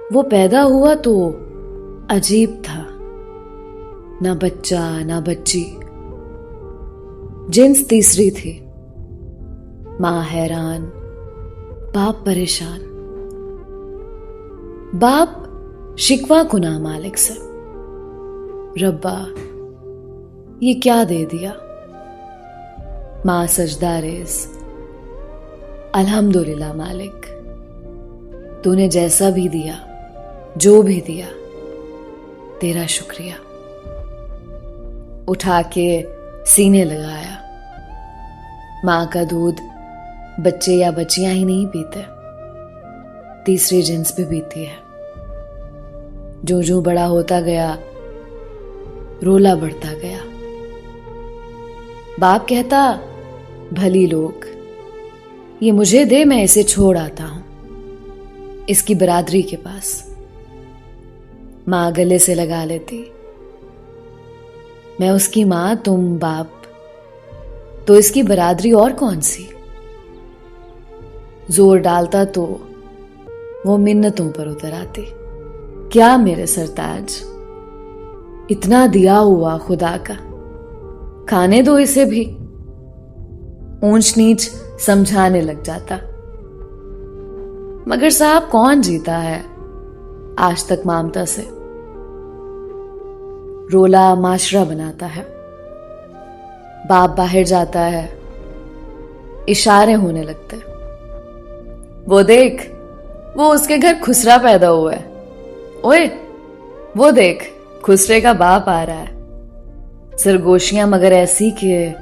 वो पैदा हुआ तो अजीब था, ना बच्चा ना बच्ची, जिन्स तीसरी थी। मां हैरान, बाप परेशान। बाप शिकवा कुना मालिक से, रब्बा ये क्या दे दिया। मां सजदा रेज, अल्हम्दुलिल्लाह मालिक, तूने जैसा भी दिया, जो भी दिया, तेरा शुक्रिया। उठा के सीने लगाया। मां का दूध बच्चे या बच्चियां ही नहीं पीते, तीसरी जिन्स भी पीती है। जो जो बड़ा होता गया, रोला बढ़ता गया। बाप कहता, भली लोग, ये मुझे दे, मैं इसे छोड़ आता हूं इसकी बरादरी के पास। मां गले से लगा लेती, मैं उसकी मां, तुम बाप, तो इसकी बरादरी और कौन सी। जोर डालता तो वो मिन्नतों पर उतर आती, क्या मेरे सरताज, इतना दिया हुआ खुदा का, खाने दो इसे भी। ऊंच नीच समझाने लग जाता। मगर साहब कौन जीता है आज तक ममता से। रोला माशरा बनाता है। बाप बाहर जाता है, इशारे होने लगते, वो देख, वो उसके घर खुसरा पैदा हुआ है। ओए वो देख, खुसरे का बाप आ रहा है। सरगोशियां मगर ऐसी कि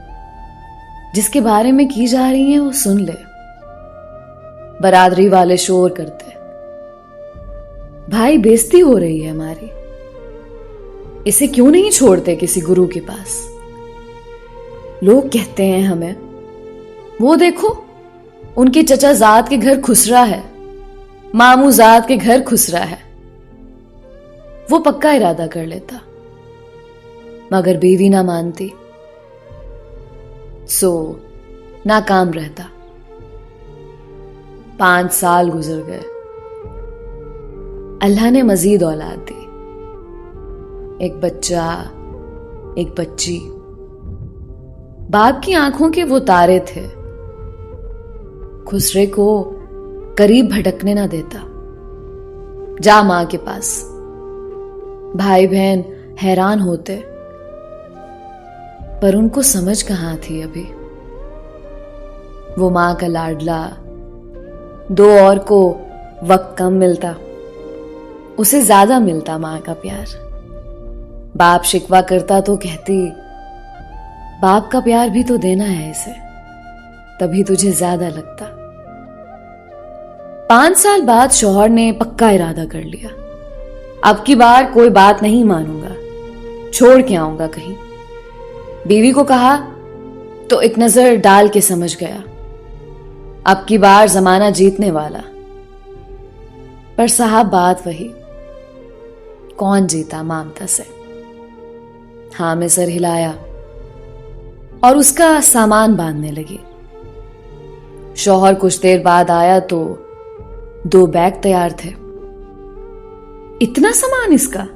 जिसके बारे में की जा रही हैं वो सुन ले। बरादरी वाले शोर करते, भाई बेइज्जती हो रही है हमारी, इसे क्यों नहीं छोड़ते किसी गुरु के पास। लोग कहते हैं हमें, वो देखो उनके चचा जात के घर खुसरा है, मामू जात के घर खुसरा है। वो पक्का इरादा कर लेता, मगर बीवी ना मानती, सो नाकाम रहता। 5 साल गुजर गए। अल्लाह ने मजीद औलाद दी, एक बच्चा, एक बच्ची। बाप की आंखों के वो तारे थे, खुसरे को करीब भटकने ना देता। जा मां के पास। भाई बहन हैरान होते, पर उनको समझ कहां थी अभी। वो मां का लाडला, दो और को वक्त कम मिलता, उसे ज्यादा मिलता मां का प्यार। बाप शिकवा करता तो कहती, बाप का प्यार भी तो देना है इसे, तभी तुझे ज्यादा लगता। 5 साल बाद शौहर ने पक्का इरादा कर लिया, अब की बार कोई बात नहीं मानूंगा, छोड़ के आऊंगा कहीं। बीवी को कहा तो एक नजर डाल के समझ गया, अब की बार जमाना जीतने वाला। पर साहब बात वही, कौन जीता ममता से। हां में सर हिलाया और उसका सामान बांधने लगी। शौहर कुछ देर बाद आया तो 2 बैग तैयार थे। इतना सामान इसका?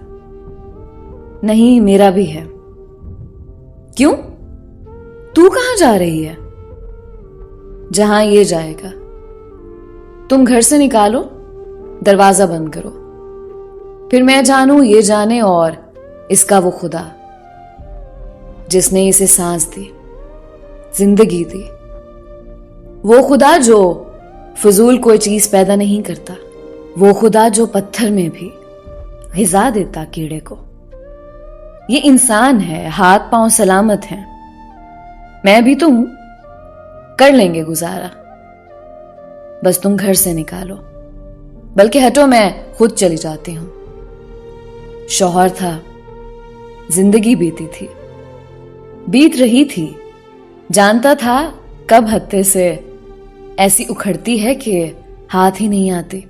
नहीं, मेरा भी है। क्यों? तू कहां जा रही है? जहां ये जाएगा। तुम घर से निकालो, दरवाजा बंद करो, फिर मैं जानूं, ये जाने, और इसका वो खुदा जिसने इसे सांस दी, जिंदगी दी। वो खुदा जो फजूल कोई चीज पैदा नहीं करता, वो खुदा जो पत्थर में भी ग़िज़ा देता कीड़े को। ये इंसान है, हाथ पांव सलामत हैं, मैं भी तो हूं, कर लेंगे गुजारा। बस तुम घर से निकालो, बल्कि हटो, मैं खुद चली जाती हूं। शौहर था, जिंदगी बीती थी, बीत रही थी, जानता था कब हत्थे से ऐसी उखड़ती है कि हाथ ही नहीं आती।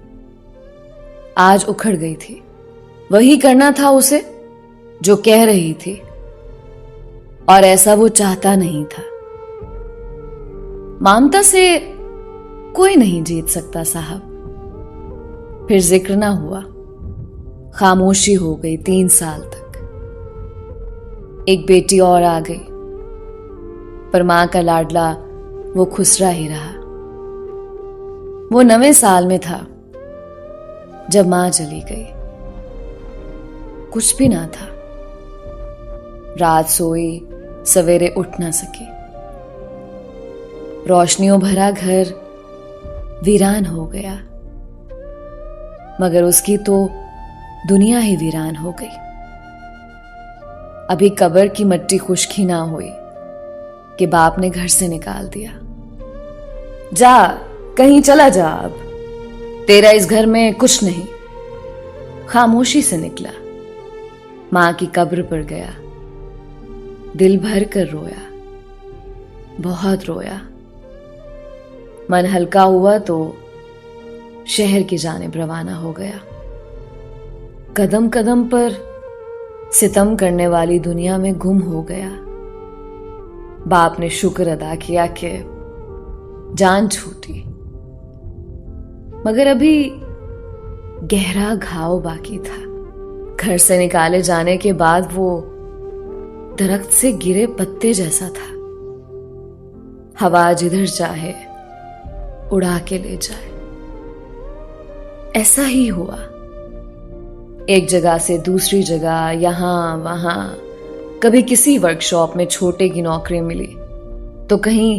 आज उखड़ गई थी, वही करना था उसे जो कह रही थी, और ऐसा वो चाहता नहीं था। ममता से कोई नहीं जीत सकता साहब। फिर जिक्र ना हुआ। खामोशी हो गई 3 साल तक। एक बेटी और आ गई, पर मां का लाडला वो खुसरा ही रहा। वो 9वें साल में था जब मां चली गई। कुछ भी ना था। रात सोई, सवेरे उठ ना सकी। रोशनियों भरा घर वीरान हो गया, मगर उसकी तो दुनिया ही वीरान हो गई। अभी कब्र की मिट्टी खुश्क ही ना हुई कि बाप ने घर से निकाल दिया। जा, कहीं चला जा, अब तेरा इस घर में कुछ नहीं। खामोशी से निकला, मां की कब्र पर गया, दिल भर कर रोया, बहुत रोया। मन हल्का हुआ तो शहर की जानिब रवाना हो गया। कदम कदम पर सितम करने वाली दुनिया में गुम हो गया। बाप ने शुक्र अदा किया कि जान छूटी, मगर अभी गहरा घाव बाकी था। घर से निकाले जाने के बाद वो दरख्त से गिरे पत्ते जैसा था। हवा जिधर चाहे उड़ा के ले जाए। ऐसा ही हुआ। एक जगह से दूसरी जगह, यहां वहां, कभी किसी वर्कशॉप में छोटे की नौकरी मिली तो कहीं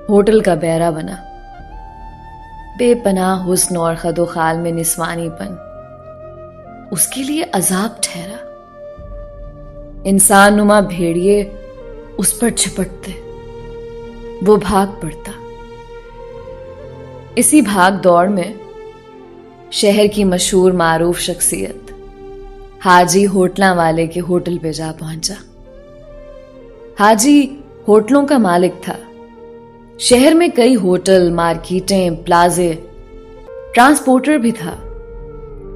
होटल का बैरा बना। बेपनाह हुस्न और खदोखाल में निस्वानीपन उसके लिए अजाब ठहरा। इंसान नुमा भेड़िए उस पर छिपटते, वो भाग पड़ता। इसी भाग दौड़ में शहर की मशहूर मारूफ शख्सियत हाजी होटला वाले के होटल पे जा पहुंचा। हाजी होटलों का मालिक था। शहर में कई होटल, मार्केटें, प्लाजे, ट्रांसपोर्टर भी था।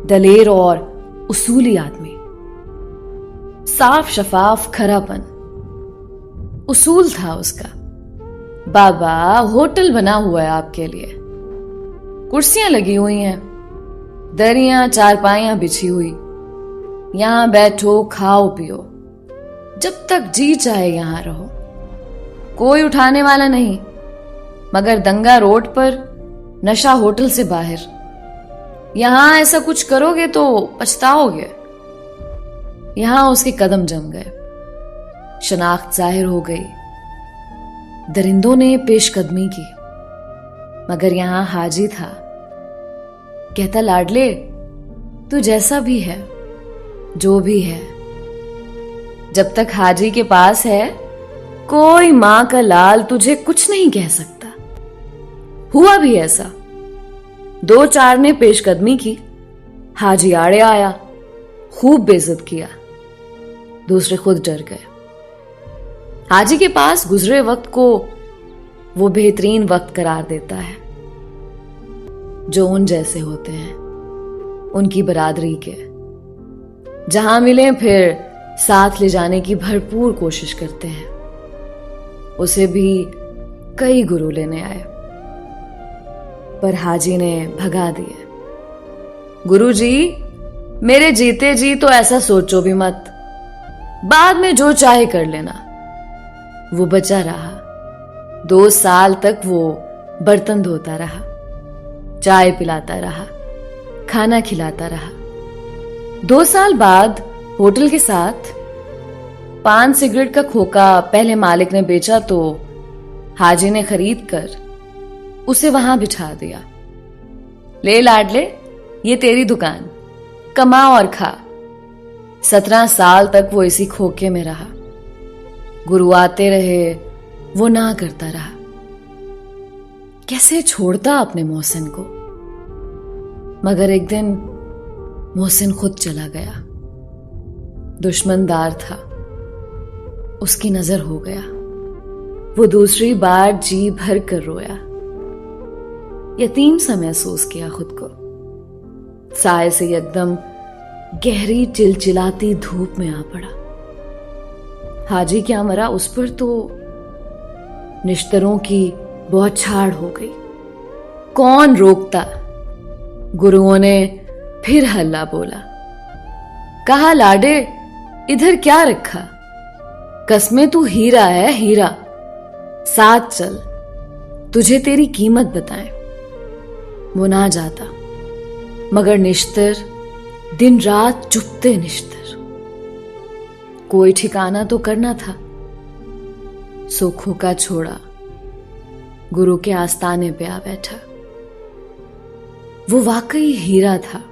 दलेर और उसूली आदमी, साफ शफाफ खरापन उसूल था उसका। बाबा, होटल बना हुआ है आपके लिए, कुर्सियां लगी हुई हैं, दरियां चारपाइयां बिछी हुई, यहां बैठो, खाओ पियो, जब तक जी चाहे यहां रहो। कोई उठाने वाला नहीं, मगर दंगा रोड पर, नशा होटल से बाहर। यहां ऐसा कुछ करोगे तो पछताओगे। यहां उसके कदम जम गए, शनाख्त जाहिर हो गई। दरिंदों ने पेशकदमी की, मगर यहां हाजी था। कहता, लाडले, तू जैसा भी है, जो भी है, जब तक हाजी के पास है, कोई मां का लाल तुझे कुछ नहीं कह सकता। हुआ भी ऐसा। 2-4 ने पेशकदमी की, हाजी आड़े आया, खूब बेइज्जत किया। दूसरे खुद डर गए। हाजी के पास गुजरे वक्त को वो बेहतरीन वक्त करार देता है, जो उन जैसे होते हैं, उनकी बरादरी के। जहां मिले फिर साथ ले जाने की भरपूर कोशिश करते हैं। उसे भी कई गुरु लेने आए, पर हाजी ने भगा दिए। गुरुजी, मेरे जीते जी तो ऐसा सोचो भी मत, बाद में जो चाहे कर लेना। वो बचा रहा। 2 साल तक वो बर्तन धोता रहा, चाय पिलाता रहा, खाना खिलाता रहा। 2 साल बाद होटल के साथ पान सिगरेट का खोखा पहले मालिक ने बेचा तो हाजी ने खरीद कर उसे वहां बिठा दिया। ले लाडले, ये तेरी दुकान, कमा और खा। 17 साल तक वो इसी खोखे में रहा। गुरु आते रहे, वो ना करता रहा। कैसे छोड़ता अपने मोहसिन को। मगर एक दिन मोहसिन खुद चला गया। दुश्मनदार था, उसकी नजर हो गया। वो दूसरी बार जी भर कर रोया। यतीम सा महसूस किया खुद को। साए से एकदम गहरी चिलचिलाती धूप में आ पड़ा। हाजी क्या मरा, उस पर तो निश्तरों की बौछार हो गई। कौन रोकता। गुरुओं ने फिर हल्ला बोला। कहा, लाडे इधर क्या रखा, कसमें तू हीरा है हीरा, साथ चल तुझे तेरी कीमत बताएं। वो ना जाता, मगर निश्तर दिन रात चुपते निश्तर। कोई ठिकाना तो करना था, सुखों का छोड़ा गुरु के आस्ताने पे आ बैठा। वो वाकई हीरा था,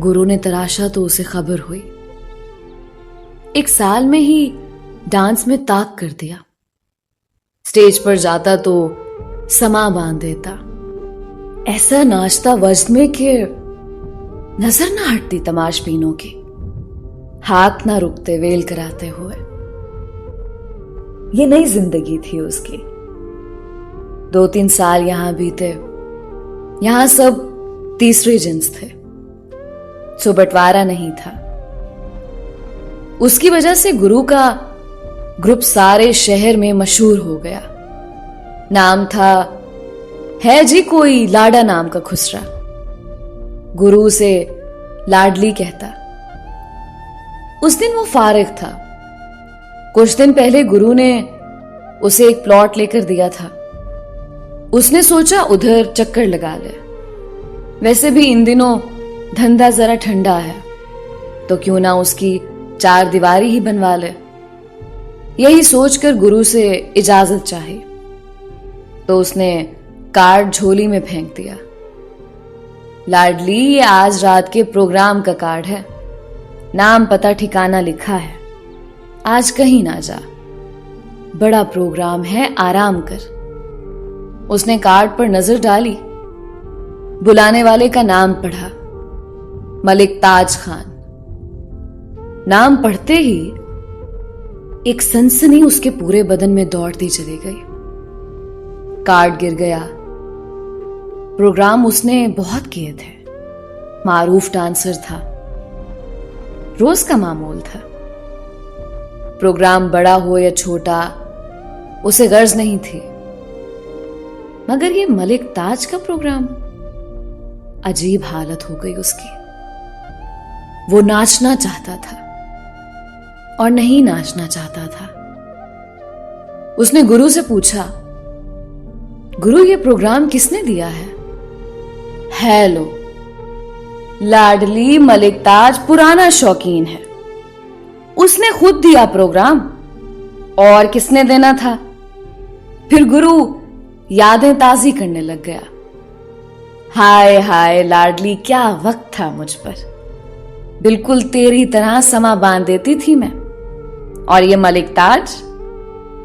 गुरु ने तराशा तो उसे खबर हुई। 1 साल में ही डांस में ताक कर दिया, स्टेज पर जाता तो समा बांध देता। ऐसा नाचता वज्द में कि नजर ना हटती तमाशबीनों की, हाथ ना रुकते वेल कराते हुए। ये नई जिंदगी थी उसकी। 2-3 साल यहां बीते, यहां सब तीसरे जिन्स थे, सो बंटवारा नहीं था। उसकी वजह से गुरु का ग्रुप सारे शहर में मशहूर हो गया। नाम था, है जी कोई लाडा नाम का खुसरा, गुरु उसे लाडली कहता। उस दिन वो फारिग था। कुछ दिन पहले गुरु ने उसे एक प्लॉट लेकर दिया था। उसने सोचा उधर चक्कर लगा ले, वैसे भी इन दिनों धंधा जरा ठंडा है, तो क्यों ना उसकी 4 दीवारी ही बनवा ले। यही सोचकर गुरु से इजाजत चाही, तो उसने कार्ड झोली में फेंक दिया। लाडली, ये आज रात के प्रोग्राम का कार्ड है, नाम पता ठिकाना लिखा है, आज कहीं ना जा, बड़ा प्रोग्राम है, आराम कर। उसने कार्ड पर नजर डाली, बुलाने वाले का नाम पढ़ा, मलिक ताज खान। नाम पढ़ते ही एक सनसनी उसके पूरे बदन में दौड़ती चली गई। कार्ड गिर गया। प्रोग्राम उसने बहुत किए थे, मारूफ डांसर था, रोज का मामूल था। प्रोग्राम बड़ा हो या छोटा उसे गर्ज नहीं थी, मगर ये मलिक ताज का प्रोग्राम, अजीब हालत हो गई उसकी। वो नाचना चाहता था और नहीं नाचना चाहता था। उसने गुरु से पूछा, गुरु ये प्रोग्राम किसने दिया है? हेलो, लाडली मलिक ताज पुराना शौकीन है, उसने खुद दिया प्रोग्राम, और किसने देना था? फिर गुरु यादें ताजी करने लग गया। हाय हाय लाडली, क्या वक्त था मुझ पर, बिल्कुल तेरी तरह समा बांध देती थी मैं। और ये मलिक ताज,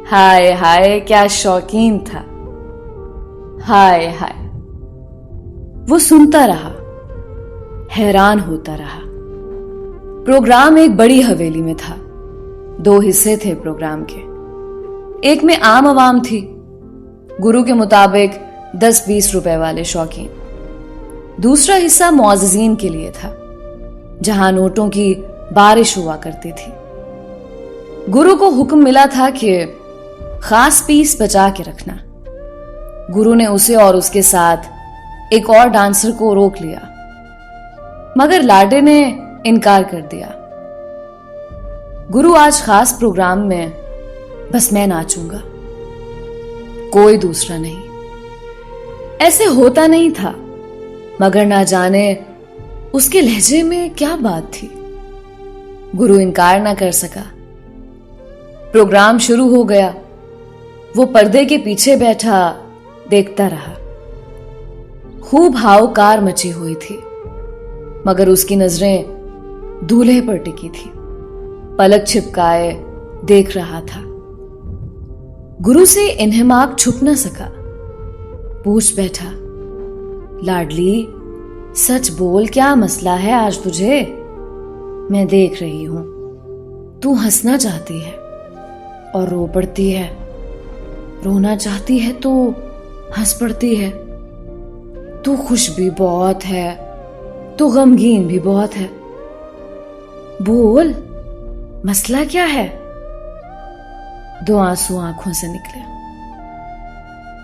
हाय हाय क्या शौकीन था, हाय हाय। वो सुनता रहा, हैरान होता रहा। प्रोग्राम एक बड़ी हवेली में था। 2 हिस्से थे प्रोग्राम के। एक में आम आवाम थी, गुरु के मुताबिक 10-20 रुपए वाले शौकीन। दूसरा हिस्सा मुअज्जिजीन के लिए था, जहां नोटों की बारिश हुआ करती थी। गुरु को हुक्म मिला था कि खास पीस बचा के रखना। गुरु ने उसे और उसके साथ एक और डांसर को रोक लिया, मगर लाडे ने इनकार कर दिया। गुरु, आज खास प्रोग्राम में बस मैं नाचूंगा, कोई दूसरा नहीं। ऐसे होता नहीं था, मगर ना जाने उसके लहजे में क्या बात थी, गुरु इनकार ना कर सका। प्रोग्राम शुरू हो गया। वो पर्दे के पीछे बैठा देखता रहा। खूब हावकार मची हुई थी, मगर उसकी नजरें दूल्हे पर टिकी थी। पलक छिपकाए देख रहा था। गुरु से इन्हमाक छुप न सका। पूछ बैठा, लाडली सच बोल, क्या मसला है आज तुझे? मैं देख रही हूं तू हंसना चाहती है और रो पड़ती है, रोना चाहती है तो हंस पड़ती है। तू खुश भी बहुत है तो गमगीन भी बहुत है। बोल, मसला क्या है? 2 आंसू आंखों से निकले।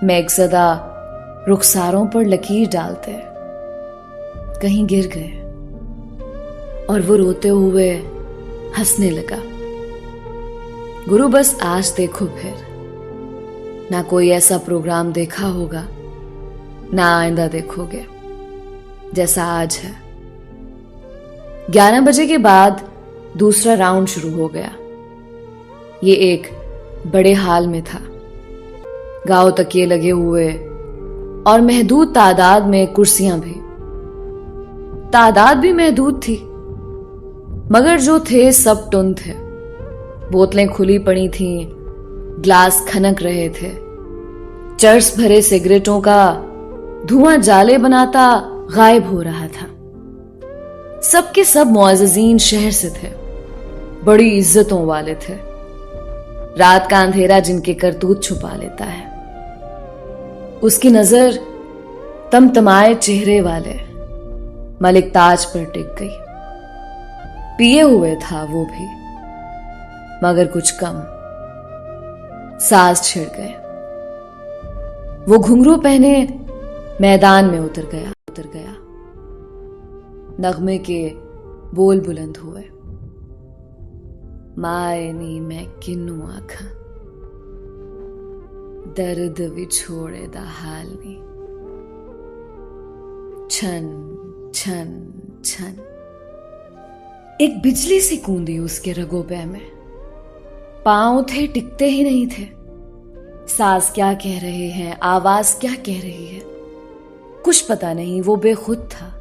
मेघज़दा रुखसारों पर लकीर डालते कहीं गिर गए। और वो रोते हुए हंसने लगा। गुरु, बस आज देखो फिर, ना कोई ऐसा प्रोग्राम देखा होगा, ना आइंदा देखोगे जैसा आज है। 11 बजे के बाद दूसरा राउंड शुरू हो गया। ये एक बड़े हाल में था। गांव तकिए लगे हुए और महदूद तादाद में कुर्सियां भी। तादाद भी महदूद थी, मगर जो थे सब टुन थे। बोतलें खुली पड़ी थीं, ग्लास खनक रहे थे। चर्स भरे सिगरेटों का धुआं जाले बनाता गायब हो रहा था। सबके सब मुअज़्ज़िज़ीन शहर से थे, बड़ी इज्जतों वाले थे। रात का अंधेरा जिनके करतूत छुपा लेता है। उसकी नजर तमतमाए चेहरे वाले मलिक ताज पर टिक गई। पिए हुए था वो भी, मगर कुछ कम। साज छिड़ गए। वो घुंघरू पहने मैदान में उतर गया। नगमे के बोल बुलंद हुए। माए नी मैं किन्नू आखा, दर्द विछोड़े दा हाल नी। छन छन छन, एक बिजली सी कूंदी उसके रगों पे में। पांव थे, टिकते ही नहीं थे। सांस क्या कह रहे हैं, आवाज क्या कह रही है, कुछ पता नहीं। वो बेखुद था।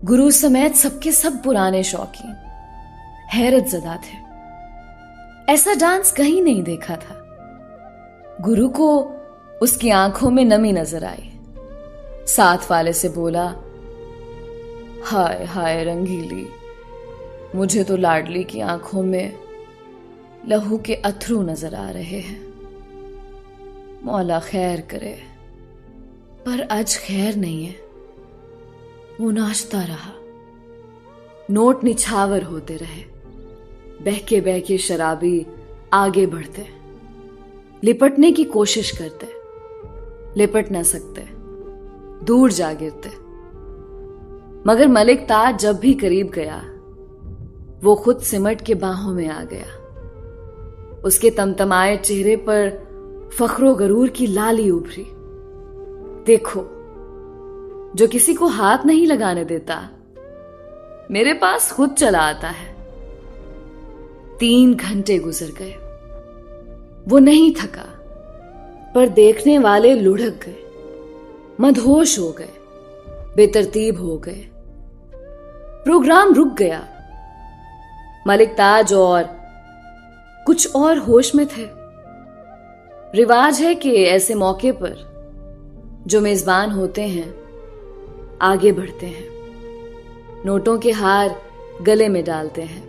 गुरु समेत सबके सब पुराने शौकीन हैरत ज़दा थे। ऐसा डांस कहीं नहीं देखा था। गुरु को उसकी आंखों में नमी नजर आई। साथ वाले से बोला, हाय हाय रंगीली, मुझे तो लाडली की आंखों में लहू के अथरू नजर आ रहे हैं। मौला खैर करे, पर आज खैर नहीं है। वो नाचता रहा। नोट निछावर होते रहे। बहके बहके शराबी आगे बढ़ते, लिपटने की कोशिश करते, लिपट न सकते, दूर जा गिरते। मगर मलिक ताज जब भी करीब गया, वो खुद सिमट के बाहों में आ गया। उसके तमतमाए चेहरे पर फख्रो गरूर की लाली उभरी। देखो, जो किसी को हाथ नहीं लगाने देता, मेरे पास खुद चला आता है। 3 घंटे गुजर गए। वो नहीं थका, पर देखने वाले लुढ़क गए, मदहोश हो गए, बेतरतीब हो गए। प्रोग्राम रुक गया। मलिक ताज और कुछ और होश में थे। रिवाज है कि ऐसे मौके पर जो मेजबान होते हैं आगे बढ़ते हैं, नोटों के हार गले में डालते हैं,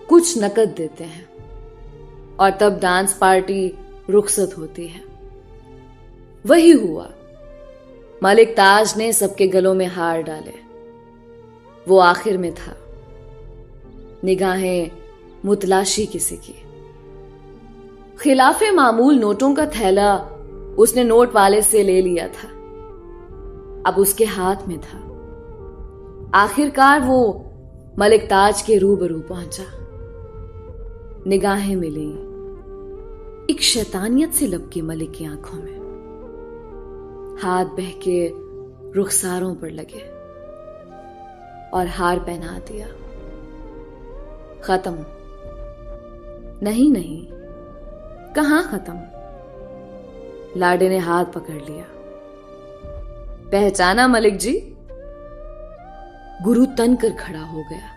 कुछ नकद देते हैं, और तब डांस पार्टी रुखसत होती है। वही हुआ। मलिक ताज ने सबके गलों में हार डाले। वो आखिर में था। निगाहें मुतलाशी किसी की। खिलाफे मामूल नोटों का थैला उसने नोट वाले से ले लिया था। अब उसके हाथ में था। आखिरकार वो मलिक ताज के रूबरू पहुंचा। निगाहें मिली। एक शैतानियत से लपकी मलिक की आंखों में। हाथ बहके रुखसारों पर लगे और हार पहना दिया। खत्म। नहीं नहीं, कहां खत्म। लाडे ने हाथ पकड़ लिया। पहचाना मलिक जी? गुरु तन कर खड़ा हो गया।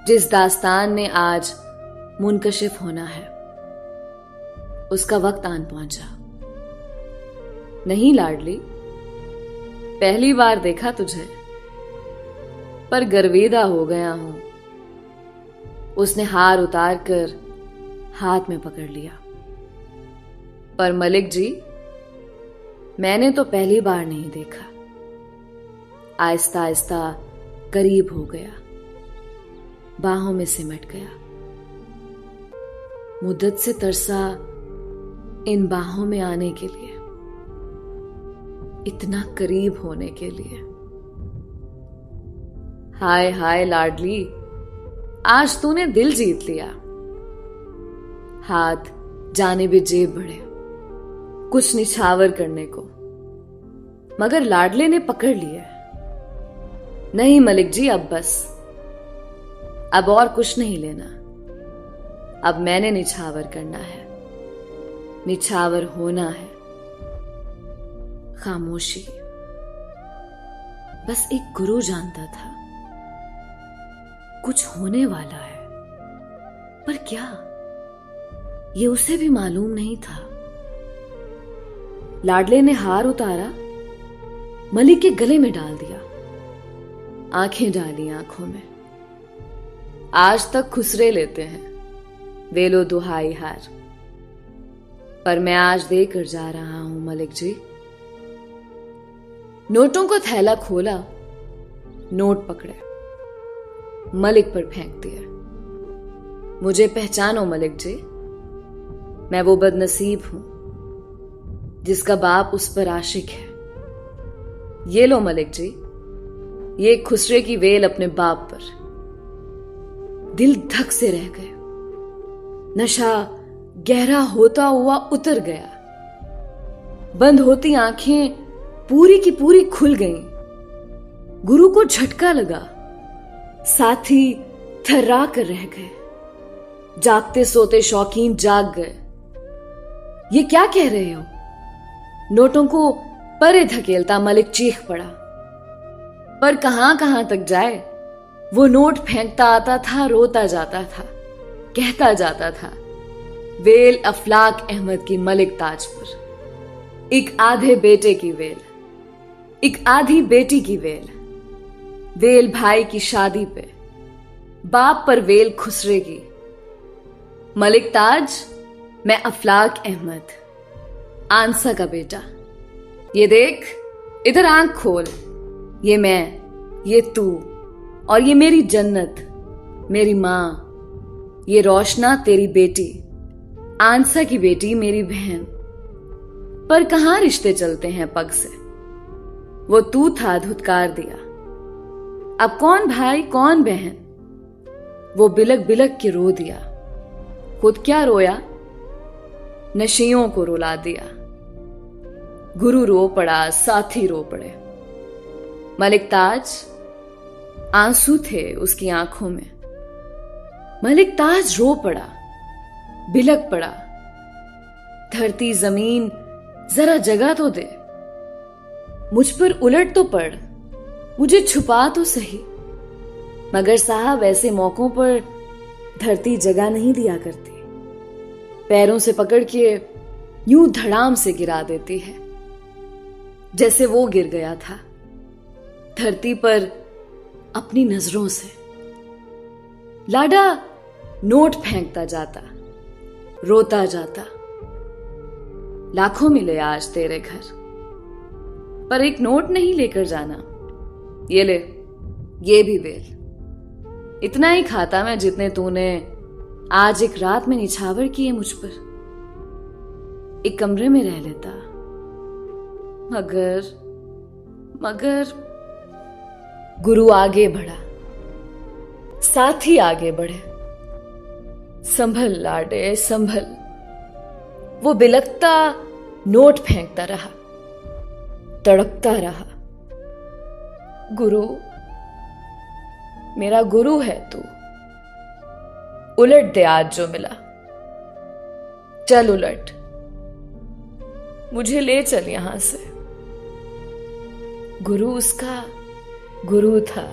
जिस दास्तान ने आज मुनकशिफ होना है, उसका वक्त आन पहुंचा। नहीं लाडली, पहली बार देखा तुझे, पर गर्विदा हो गया हूं। उसने हार उतार कर हाथ में पकड़ लिया। पर मलिक जी, मैंने तो पहली बार नहीं देखा। आहिस्ता आहिस्ता करीब हो गया, बाहों में सिमट गया। मुद्दत से तरसा इन बाहों में आने के लिए, इतना करीब होने के लिए। हाय हाय लाडली, आज तूने दिल जीत लिया। हाथ जानिबे जेब बढ़े कुछ निछावर करने को, मगर लाडले ने पकड़ लिया। नहीं मलिक जी, अब बस, अब और कुछ नहीं लेना। अब मैंने निछावर करना है, निछावर होना है। खामोशी। बस एक गुरु जानता था कुछ होने वाला है, पर क्या, ये उसे भी मालूम नहीं था। लाडले ने हार उतारा, मलिक के गले में डाल दिया, आंखें डाली आंखों में। आज तक खुसरे लेते हैं वे लो दुहाई हार, पर मैं आज देकर जा रहा हूं मलिक जी। नोटों को थैला खोला, नोट पकड़े, मलिक पर फेंक दिया। मुझे पहचानो मलिक जी, मैं वो बदनसीब हूं जिसका बाप उस पर आशिक है। ये लो मलिक जी, ये खुसरे की वेल अपने बाप पर। दिल धक से रह गए, नशा गहरा होता हुआ उतर गया। बंद होती आंखें पूरी की पूरी खुल गईं। गुरु को झटका लगा, साथी थर्रा कर रह गए। जागते सोते शौकीन जाग गए। ये क्या कह रहे हो? नोटों को परे धकेलता मलिक चीख पड़ा। पर कहां कहां तक जाए, वो नोट फेंकता आता था, रोता जाता था, कहता जाता था, वेल अफलाक अहमद की मलिक ताज पर। एक आधे बेटे की वेल, एक आधी बेटी की वेल, वेल भाई की शादी पे, बाप पर वेल खुसरेगी। मलिक ताज, मैं अफलाक अहमद, आंसा का बेटा। ये देख, इधर आंख खोल। ये मैं, ये तू, और ये मेरी जन्नत, मेरी मां। ये रोशना तेरी बेटी, आंसा की बेटी, मेरी बहन। पर कहां रिश्ते चलते हैं पग से। वो तू था, धुतकार दिया। अब कौन भाई कौन बहन। वो बिलक बिलक के रो दिया। खुद क्या रोया, नशियों को रुला दिया। गुरु रो पड़ा, साथी रो पड़े। मलिक ताज, आंसू थे उसकी आंखों में। मलिक ताज रो पड़ा, बिलक पड़ा। धरती जमीन जरा जगह तो दे, मुझ पर उलट तो पड़, मुझे छुपा तो सही। मगर साहब, ऐसे मौकों पर धरती जगह नहीं दिया करती। पैरों से पकड़ के यूं धड़ाम से गिरा देती है, जैसे वो गिर गया था धरती पर अपनी नजरों से। लाडा नोट फेंकता जाता, रोता जाता। लाखों मिले आज तेरे घर, पर एक नोट नहीं लेकर जाना। ये ले, ये भी वेल। इतना ही खाता मैं जितने तूने आज एक रात में निछावर किए मुझ पर। एक कमरे में रह लेता, मगर गुरु आगे बढ़ा, साथी आगे बढ़े। संभल लाडे, संभल। वो बिलकता नोट फेंकता रहा, तड़पता रहा। गुरु, मेरा गुरु है तू। उलट दे आज जो मिला, चल उलट, मुझे ले चल यहां से। गुरु उसका गुरु था।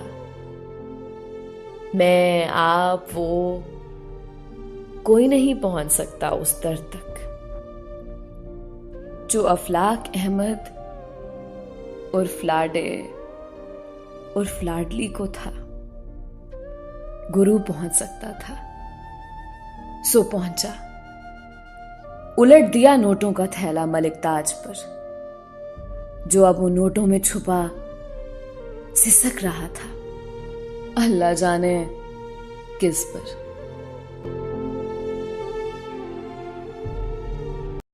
मैं, आप, वो, कोई नहीं पहुंच सकता उस दर तक जो अफलाक अहमद उर्फ लाडे उर्फ लाडली को था। गुरु पहुंच सकता था, सो पहुंचा। उलट दिया नोटों का थैला मलिक ताज पर, जो अब उन नोटों में छुपा सिसक रहा था, अल्लाह जाने किस पर।